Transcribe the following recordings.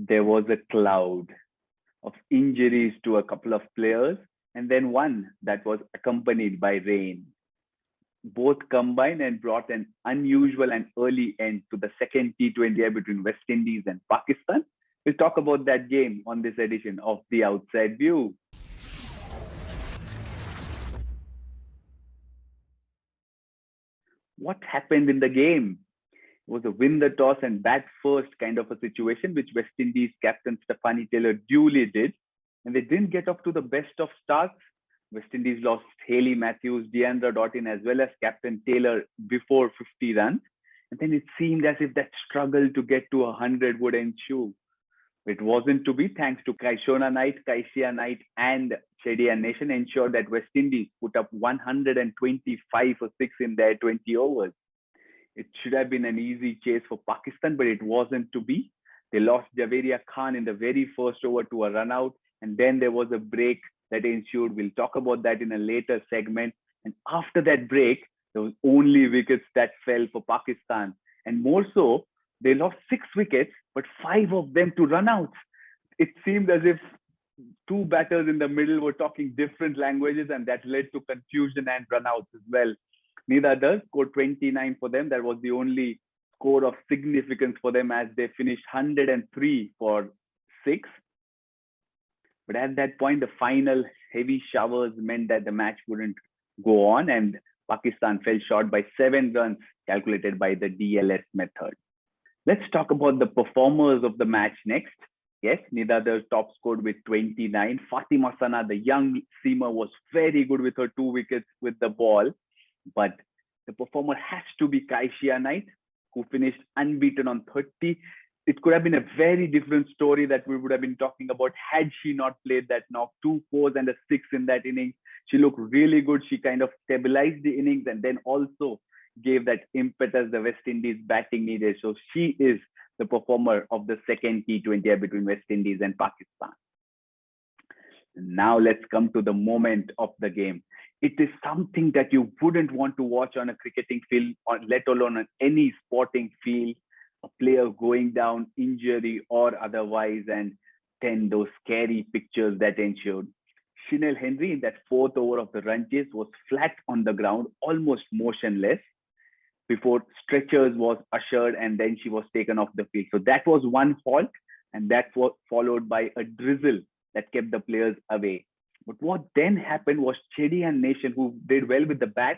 there was a cloud of injuries to a couple of players, and then one that was accompanied by rain. Both combined and brought an unusual and early end to the second T20I between West Indies and Pakistan. We'll talk about that game on this edition of The Outside View. What happened in the game? It was a win the toss and bat first kind of a situation, which West Indies captain Stephanie Taylor duly did. And they didn't get off to the best of starts. West Indies lost Hayley Matthews, Deandra Doughton, as well as captain Taylor before 50 runs. And then it seemed as if that struggle to get to 100 would ensue. It wasn't to be, thanks to Kaishia Knight and Chedian Nation ensured that West Indies put up 125 for 6 in their 20 overs. It should have been an easy chase for Pakistan, but it wasn't to be. They lost Javeria Khan in the very first over to a run out, and then there was a break that ensued. We'll talk about that in a later segment. And after that break, there was only wickets that fell for Pakistan. And more so, they lost 6 wickets, but 5 of them to run outs. It seemed as if two batters in the middle were talking different languages, and that led to confusion and run outs as well. Neither scored 29 for them. That was the only score of significance for them as they finished 103 for 6. But at that point, the final heavy showers meant that the match wouldn't go on, and Pakistan fell short by 7 runs calculated by the DLS method. Let's talk about the performers of the match next. Yes, Nidada top scored with 29. Fatima Sana, the young seamer, was very good with her 2 wickets with the ball. But the performer has to be Kaishia Knight, who finished unbeaten on 30. It could have been a very different story that we would have been talking about had she not played that knock. 2 4s and a 6 in that innings. She looked really good. She kind of stabilized the innings and then also gave that impetus the West Indies batting needed. So she is the performer of the second T20I between West Indies and Pakistan. Now let's come to the moment of the game. It is something that you wouldn't want to watch on a cricketing field, or let alone on any sporting field. A player going down, injury or otherwise, and then those scary pictures that ensued. Shinel Henry in that 4th over of the run chase was flat on the ground, almost motionless, before stretchers was ushered and then she was taken off the field. So that was one fault, and that was followed by a drizzle that kept the players away. But what then happened was Chedian Nation, who did well with the bat,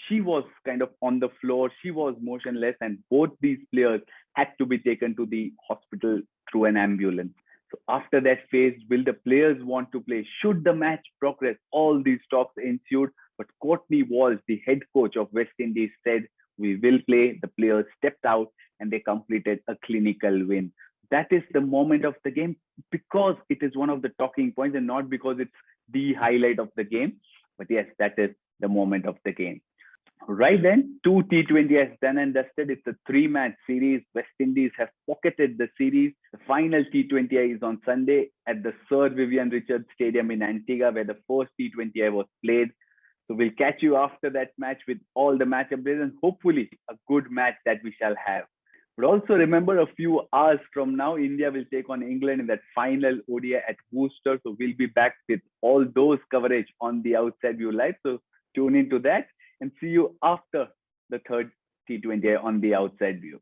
she was kind of on the floor, she was motionless, and both these players had to be taken to the hospital through an ambulance. So after that phase, will the players want to play? Should the match progress? All these talks ensued, but Courtney Walsh, the head coach of West Indies, said, we will play. The players stepped out and they completed a clinical win. That is the moment of the game because it is one of the talking points and not because it's the highlight of the game. But yes, that is the moment of the game. Right then, 2 T20Is done and dusted. It's a 3-match series. West Indies have pocketed the series. The final T20I is on Sunday at the Sir Vivian Richards Stadium in Antigua, where the first T20I was played. So we'll catch you after that match with all the match updates and hopefully a good match that we shall have. But also remember, a few hours from now, India will take on England in that final ODI at Worcester. So we'll be back with all those coverage on the Outside View Live. So tune into that and see you after the third T20I on the Outside View.